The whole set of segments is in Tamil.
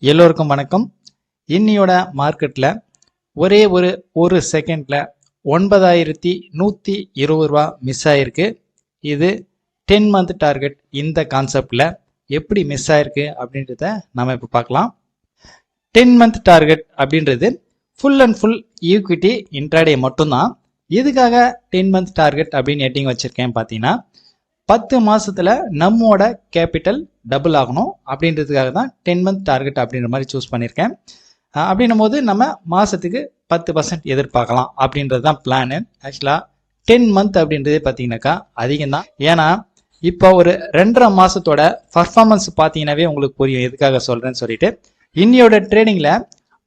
எல்லோருக்கும் வணக்கம். இன்னியோட மார்க்கெட்டில் ஒரே ஒரு செகண்டில் 9120 ரூபா மிஸ் ஆகிருக்கு. இது 10 மந்த் டார்கெட். இந்த கான்செப்டில் எப்படி மிஸ் ஆகிருக்கு அப்படின்றத நம்ம இப்போ பார்க்கலாம். 10 மந்த் டார்கெட் அப்படின்றது full and full equity intraday மட்டும்தான். எதுக்காக 10 மந்த் டார்கெட் அப்படின்னு ஹெட்டிங் வச்சுருக்கேன் பார்த்தீங்கன்னா, 10 மாதத்தில் நம்மோட கேபிட்டல் டபுள் ஆகணும் அப்படின்றதுக்காக தான் 10 மந்த் டார்கெட் அப்படின்ற மாதிரி சூஸ் பண்ணியிருக்கேன். அப்படின்னும் போது நம்ம மாதத்துக்கு 10% எதிர்பார்க்கலாம் அப்படின்றது தான் பிளானு. ஆக்சுவலாக 10 மந்த் அப்படின்றதே பார்த்தீங்கன்னாக்கா அதிகம் தான். ஏன்னா இப்போ ஒரு 2.5 மாதத்தோட பர்ஃபார்மன்ஸ் பார்த்தீங்கன்னாவே உங்களுக்கு புரியும் எதுக்காக சொல்கிறேன்னு சொல்லிட்டு. இன்னியோட ட்ரேடிங்கில்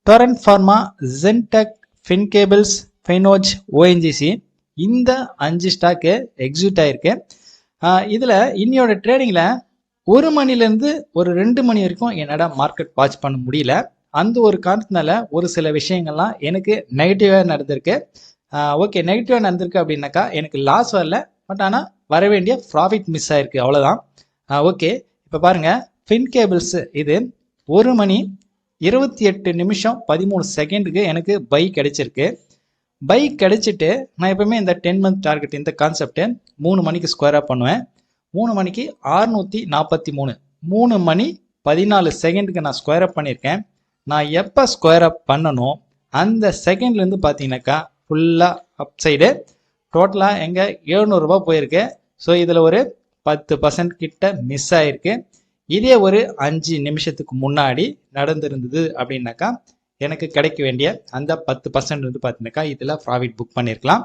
டொரண்ட் ஃபார்மா, ஜென்டெக், ஃபின்கேபிள்ஸ், ஃபைனோஜ், ஓஎன்ஜிசி இந்த 5 ஸ்டாக்கு எக்ஸிக்யூட் ஆகிருக்கு. இதில் இன்னியோட ட்ரேடிங்கில் 1 மணிலேருந்து ஒரு 2 மணி வரைக்கும் என்னோட மார்க்கெட் வாட்ச் பண்ண முடியல. அந்த ஒரு காரணத்தினால ஒரு சில விஷயங்கள்லாம் எனக்கு நெகட்டிவாக நடந்திருக்கு. ஓகே, நெகட்டிவாக நடந்திருக்கு அப்படின்னாக்கா எனக்கு லாஸ் வரல, பட் ஆனால் வர வேண்டிய ப்ராஃபிட் மிஸ் ஆகிருக்கு, அவ்வளோதான். ஓகே, இப்போ பாருங்கள், ஃபின்கேபிள்ஸ் இது 1 மணி 28 நிமிஷம் 13 செகண்டுக்கு எனக்கு பை கிடைச்சிருக்கு. பை கிடைச்சிட்டு நான் எப்பவுமே இந்த 10 மந்த் டார்கெட் இந்த கான்செப்ட் 3 மணிக்கு ஸ்கொயர் அப் பண்ணுவேன். 3 மணிக்கு 643, 3 மணி 14 செகண்டுக்கு நான் ஸ்கொயர் அப் பண்ணியிருக்கேன். நான் எப்போ ஸ்கொயர் அப் பண்ணணும் அந்த செகண்ட்லேருந்து பார்த்தீங்கன்னாக்கா ஃபுல்லாக அப் சைடு டோட்டலாக எங்கே 700 ரூபா போயிருக்கு. ஸோ இதில் ஒரு 10% கிட்ட மிஸ் ஆகிருக்கு. இதே ஒரு 5 நிமிஷத்துக்கு முன்னாடி நடந்திருந்தது அப்படின்னாக்கா எனக்கு கிடைக்க வேண்டிய அந்த 10% வந்து பார்த்தீங்கன்னாக்கா இதில் ப்ராஃபிட் புக் பண்ணியிருக்கலாம்.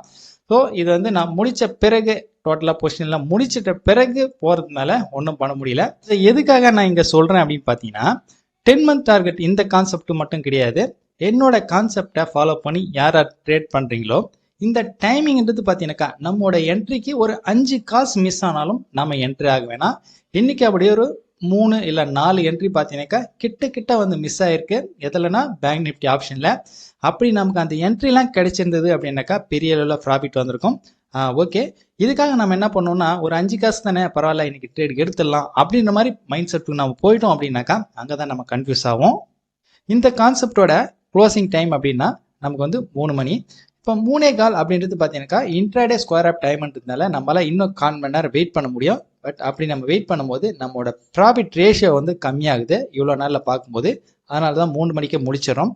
ஸோ இது வந்து நான் முடித்த பிறகு டோட்டலாக பொசிஷனில் முடிச்சிட்ட பிறகு போகிறதுனால ஒன்றும் பண்ண முடியல. எதுக்காக நான் இங்கே சொல்கிறேன் அப்படின்னு பார்த்தீங்கன்னா, 10 மந்த் டார்கெட் இந்த கான்செப்ட் மட்டும் கிடையாது. என்னோட கான்செப்டை ஃபாலோ பண்ணி யார் ட்ரேட் பண்ணுறீங்களோ இந்த டைமிங்ன்றது பார்த்தீங்கன்னாக்கா நம்மளோட என்ட்ரிக்கு ஒரு 5 காசு மிஸ் ஆனாலும் நம்ம என்ட்ரி ஆக வேணாம். இன்னைக்கு அப்படியே ஒரு 3 இல்லை 4 என்ட்ரி பார்த்தீங்கன்னாக்கா கிட்ட வந்து மிஸ் ஆகிருக்கு. எதுலனா பேங்க் நிஃப்டி ஆப்ஷனில். அப்படி நமக்கு அந்த என்ட்ரிலாம் கிடைச்சிருந்தது அப்படின்னாக்கா பெரிய அளவில் ப்ராஃபிட் வந்திருக்கும். ஓகே, இதுக்காக நம்ம என்ன பண்ணோம்னா ஒரு 5 காசு தானே பரவாயில்ல இன்னைக்கு ட்ரேட் எடுத்துடலாம் அப்படின்ற மாதிரி மைண்ட் செட்டுக்கு நம்ம போயிட்டோம் அப்படின்னாக்கா அங்கே தான் நம்ம கன்ஃபியூஸ் ஆகும். இந்த கான்செப்டோட க்ளோசிங் டைம் அப்படின்னா நமக்கு வந்து 3 மணி. இப்போ 3:15 அப்படின்றது பார்த்தீங்கன்னாக்கா இன்ட்ராடே ஸ்கொயர் ஆப் டைம்ன்றதுனால நம்மளால் இன்னும் 1/4 மணி நேரம் வெயிட் பண்ண முடியும். பட் அப்படி நம்ம வெயிட் பண்ணும்போது நம்மளோட ப்ராஃபிட் ரேஷியோ வந்து கம்மியாகுது இவ்வளோ நாளில் பார்க்கும்போது. அதனால தான் 3 மணிக்கே முடிச்சிடறோம்.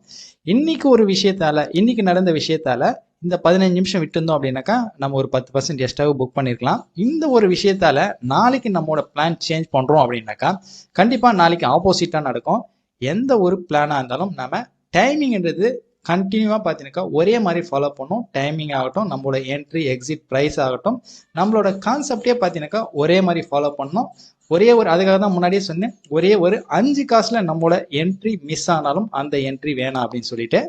இன்னைக்கு நடந்த விஷயத்தால் இந்த 15 நிமிஷம் விட்டுருந்தோம் அப்படின்னாக்கா நம்ம ஒரு 10% எக்ஸ்ட்ராவும் புக் பண்ணியிருக்கலாம். இந்த ஒரு விஷயத்தால் நாளைக்கு நம்மளோட பிளான் சேஞ்ச் பண்ணுறோம் அப்படின்னாக்கா கண்டிப்பாக நாளைக்கு ஆப்போசிட்டாக நடக்கும். எந்த ஒரு பிளானாக இருந்தாலும் நம்ம டைமிங்ன்றது கண்டினியூவாக பார்த்தீங்கன்னாக்கா ஒரே மாதிரி ஃபாலோ பண்ணும். டைமிங் ஆகட்டும், நம்மளோட என்ட்ரி எக்ஸிட் ப்ரைஸ் ஆகட்டும், நம்மளோட கான்செப்டே பார்த்தீங்கன்னாக்கா ஒரே மாதிரி ஃபாலோ பண்ணணும். அதுக்காக தான் முன்னாடியே சொன்னேன், ஒரே ஒரு 5 காசில் நம்மளோட என்ட்ரி மிஸ் ஆனாலும் அந்த என்ட்ரி வேணாம் அப்படின்னு சொல்லிட்டு.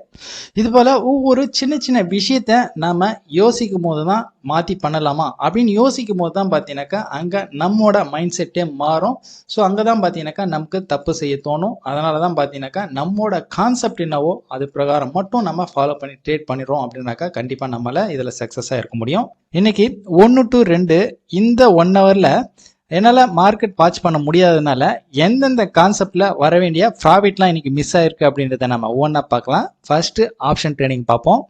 இது போல் ஒவ்வொரு சின்ன விஷயத்த நாம் யோசிக்கும் போது தான் மாற்றி பண்ணலாமா அப்படின்னு யோசிக்கும் போது தான் பார்த்தீங்கன்னாக்கா அங்கே நம்மளோட மைண்ட் செட்டே மாறும். ஸோ அங்கே தான் பார்த்தீங்கன்னாக்கா நமக்கு தப்பு செய்ய தோணும். அதனால தான் பார்த்தீங்கன்னாக்கா நம்மளோட கான்செப்ட் என்னவோ அது பிரகாரம் மட்டும் நம்ம ஃபாலோ பண்ணி ட்ரேட் பண்ணிடுறோம் அப்படின்னாக்கா கண்டிப்பாக நம்மளால் இதில் சக்ஸஸாக இருக்க முடியும். இன்னைக்கு 1 to 2 இந்த 1 ஹவரில் என்னால் மார்க்கெட் வாட்ச் பண்ண முடியாததுனால எந்தெந்த கான்செப்டில் வர வேண்டிய ப்ராஃபிட்லாம் இன்னைக்கு மிஸ் ஆயிருக்கு அப்படின்றத நம்ம ஒவ்வொன்றா பார்க்கலாம். ஃபர்ஸ்ட் ஆப்ஷன் ட்ரேடிங் பார்ப்போம்.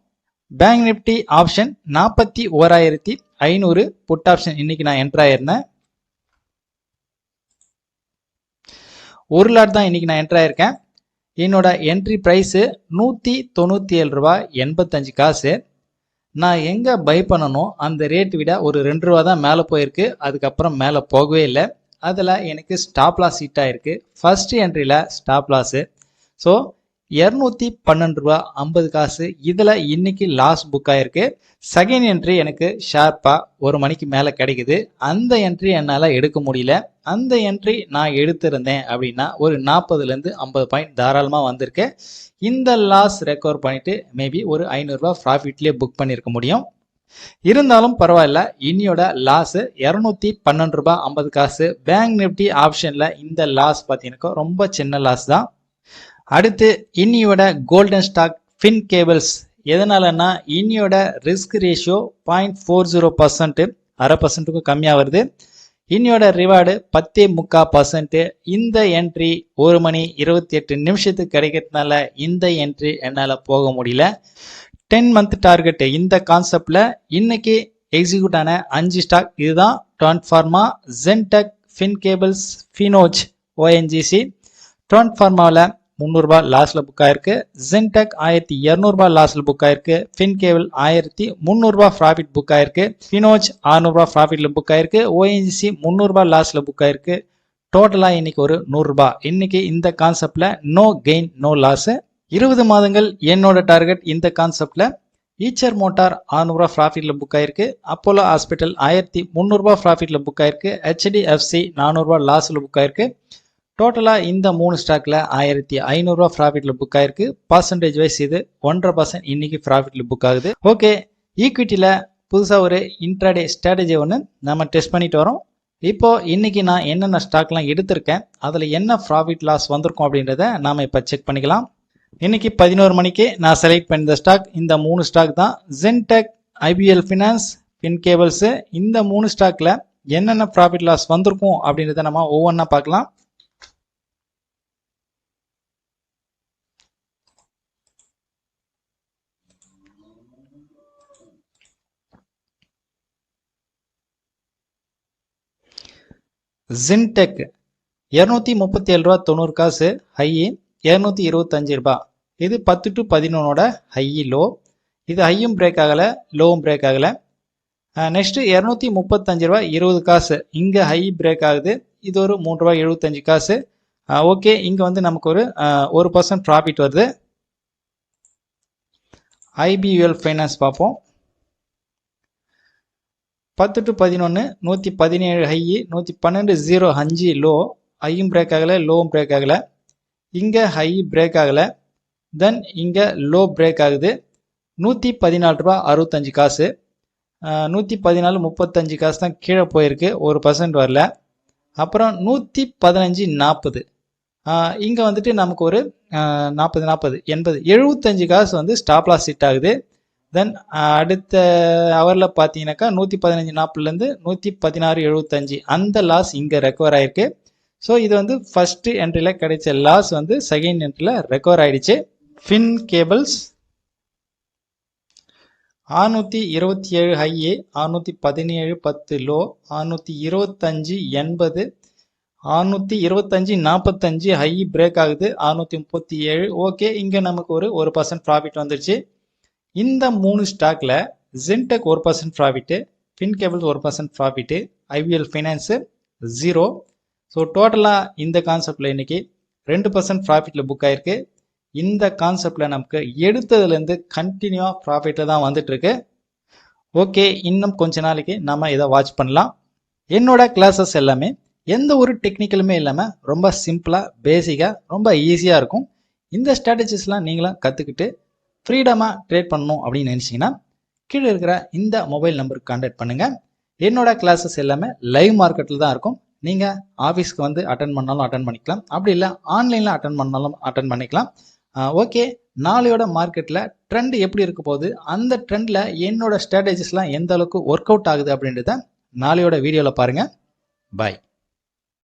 Bank Nifty option 41,500 put option இன்னைக்கு நான் என்ட்ரு ஆயிருந்தேன். 1 லாட் தான் இன்னைக்கு நான் என்ட்ரு ஆயிருக்கேன். என்னோட என்ட்ரி ப்ரைஸு 197 ரூபா 85 காசு. நான் எங்கே பை பண்ணணும் அந்த ரேட் விட ஒரு 2 ரூபா தான் மேலே போயிருக்கு. அதுக்கப்புறம் மேலே போகவே இல்லை. அதில் எனக்கு ஸ்டாப் லாஸ் ஹிட் ஆகிருக்கு. ஃபர்ஸ்ட் என்ட்ரியில் ஸ்டாப் லாஸு. ஸோ 212 ரூபா 50 காசு இதில் இன்னைக்கு லாஸ் புக் ஆகிருக்கு. செகண்ட் என்ட்ரி எனக்கு ஷார்ப்பாக 1 மணிக்கு மேலே கிடைக்குது. அந்த என்ட்ரி என்னால் எடுக்க முடியல. அந்த என்ட்ரி நான் எடுத்திருந்தேன் அப்படின்னா ஒரு 40லேருந்து 50 பாயிண்ட் தாராளமாக வந்திருக்கு. இந்த லாஸ் ரெக்கவர் பண்ணிவிட்டு மேபி ஒரு 500 ரூபா ப்ராஃபிட்லேயே புக் பண்ணியிருக்க முடியும். இருந்தாலும் பரவாயில்ல, இன்னியோட லாஸு 212 ரூபா 50 காசு. பேங்க் நிஃப்டி ஆப்ஷனில் இந்த லாஸ் பார்த்தீங்கன்னாக்கா ரொம்ப சின்ன லாஸ் தான். அடுத்து இன்னியோட கோல்டன் ஸ்டாக் ஃபின்கேபிள்ஸ். எதனாலன்னா இன்னியோட ரிஸ்க் ரேஷியோ 0.40%, 0.5%க்கும் கம்மியாக வருது. இன்னையோட ரிவார்டு 10.3%. இந்த என்ட்ரி 1 மணி 28 நிமிஷத்துக்கு கிடைக்கிறதுனால இந்த என்ட்ரி என்னால் போக முடியல. 10 மந்த் டார்கெட் இந்த கான்செப்ட்ல இன்னைக்கு எக்ஸிக்யூட் ஆன 5 ஸ்டாக் இதுதான். டிரான்ஸ்ஃபார்மா, ஜென்டெக், ஃபின்கேபிள்ஸ், ஃபினோஜ், ஓஎன்ஜிசி. டிரான்ஸ்ஃபார்மாவில் 300 ரூபாய் லாஸ்ட்ல புக் ஆயிருக்கு. ஜென்டெக் 1200 ரூபாய் லாஸ்ட்ல புக் ஆயிருக்கு. ஃபின்கேபிள் 1300 ரூபாய் ப்ராஃபிட் புக் ஆயிருக்கு. ஃபினோஜ் 600 ரூபாய் ப்ராஃபிட்ல புக் ஆயிருக்கு. ஓஎன்ஜிசி 300 ரூபாய் லாஸ்ட்ல புக் ஆயிருக்கு. டோட்டலா இன்னைக்கு ஒரு 100 ரூபாய். இன்னைக்கு இந்த கான்செப்ட்ல நோ கெயின் நோ லாஸ். 20 மாதங்கள் என்னோட டார்கெட் இந்த கான்செப்ட்ல ஈச்சர் மோட்டார் 600 ரூபாய் ப்ராஃபிட்ல புக் ஆயிருக்கு. அப்போலோ ஹாஸ்பிட்டல் 1300 ரூபாய் ப்ராஃபிட்ல புக் ஆயிருக்கு. HDFC 400 ரூபாய் லாஸ்ட்ல புக் ஆயிருக்கு. டோட்டலா இந்த 3 ஸ்டாக்ல 1500 ரூபாய் ப்ராஃபிட்ல புக் ஆயிருக்கு. பர்சன்டேஜ் வைஸ் இது 1.5% இன்னைக்கு ப்ராஃபிட்ல புக் ஆகுது. ஓகே, ஈக்விட்டியில புதுசா ஒரு இன்ட்ராடே ஸ்ட்ராட்டஜி ஒன்று நம்ம டெஸ்ட் பண்ணிட்டு வரோம். இப்போ இன்னைக்கு நான் என்னென்ன ஸ்டாக்லாம் எடுத்திருக்கேன், அதில் என்ன ப்ராஃபிட் லாஸ் வந்திருக்கும் அப்படின்றத நாம இப்போ செக் பண்ணிக்கலாம். இன்னைக்கு 11 மணிக்கு நான் செலக்ட் பண்ணிய ஸ்டாக் இந்த 3 ஸ்டாக் தான். Zentec, IBL finance, Fincables. இந்த 3 ஸ்டாக்ல என்னென்ன ப்ராஃபிட் லாஸ் வந்திருக்கும் அப்படின்றத நம்ம ஒவ்வொன்றா பார்க்கலாம். ஜின்டெக் 237 ரூபா 90 காசு ஹை, 225 ரூபாய். இது 10 to 11 ஹை லோ. இது ஹையும் பிரேக் ஆகல, லோவும் பிரேக் ஆகல. நெக்ஸ்ட் 235 ரூபாய் 20 காசு இங்க ஹை பிரேக் ஆகுது. இது ஒரு 3 ரூபாய் 75 காசு. ஓகே, இங்க வந்து நமக்கு ஒரு 1% ப்ராஃபிட் வருது. IBL ஃபைனான்ஸ் பார்ப்போம். 10 to 11 117 ஹை, 112.05 லோ. ஹையும் பிரேக் ஆகல, லோவும் பிரேக் ஆகல. இங்க ஹை பிரேக் ஆகல, தென் இங்க லோ பிரேக் ஆகுது. 114 ரூபாய் 65 காசு, 114.35 காசு தான் கீழே போயிருக்கு, 1% வரல. அப்புறம் 115.40 இங்க வந்துட்டு நமக்கு ஒரு 40 80 75 காசு வந்து ஸ்டாப் லாஸ் ஹிட் ஆகுது. தென் அடுத்த ஹவரில் பார்த்தீங்கன்னாக்கா 115.40லேருந்து 116.75 அந்த லாஸ் இங்கே ரெக்கவர் ஆயிருக்கு. ஸோ இது வந்து ஃபர்ஸ்ட் என்ட்ரியில் கிடைச்ச லாஸ் வந்து செகண்ட் என்ட்ரியில் ரெக்கவர் ஆயிடுச்சு. Fin cables 627 high, 617.10 low, 625.80, 625.45 high break ஆகுது, 637. ஓகே, இங்கே நமக்கு ஒரு 1% ப்ராஃபிட் வந்துருச்சு. இந்த 3 ஸ்டாக்ல Zentec 1% profit, Fincables 1% profit, IBL finance 0. So டோட்டலாக இந்த கான்செப்டில் இன்னைக்கு 2% ப்ராஃபிட்டில் புக் ஆயிருக்கு. இந்த கான்செப்டில் நமக்கு எடுத்ததுலேருந்து கண்டினியூவாக ப்ராஃபிட்டில் தான் வந்துட்டு இருக்கு. ஓகே, இன்னும் கொஞ்ச நாளைக்கு நம்ம இதை வாட்ச் பண்ணலாம். என்னோட கிளாஸஸ் எல்லாமே எந்த ஒரு டெக்னிக்கலுமே இல்லாமல் ரொம்ப சிம்பிளாக பேசிக்காக ரொம்ப ஈஸியாக இருக்கும். இந்த ஸ்ட்ராட்டஜிஸ்லாம் நீங்களும் கற்றுக்கிட்டு ஃப்ரீடமாக ட்ரேட் பண்ணணும் அப்படின்னு நினச்சிங்கன்னா கீழே இருக்கிற இந்த மொபைல் நம்பருக்கு கான்டாக்ட் பண்ணுங்கள். என்னோட கிளாஸஸ் எல்லாமே லைவ் மார்க்கெட்டில் தான் இருக்கும். நீங்கள் ஆஃபீஸ்க்கு வந்து அட்டன் பண்ணாலும் அட்டன் பண்ணிக்கலாம், அப்படி இல்லை ஆன்லைனில் அட்டன் பண்ணாலும் அட்டன் பண்ணிக்கலாம். ஓகே, நாளையோட மார்க்கெட்டில் ட்ரெண்ட் எப்படி இருக்க போகுது, அந்த ட்ரெண்டில் என்னோட ஸ்ட்ராட்டஜிஸ்லாம் எந்த அளவுக்கு ஒர்க் அவுட் ஆகுது அப்படின்றத நாளையோட வீடியோவில் பாருங்கள். பாய்.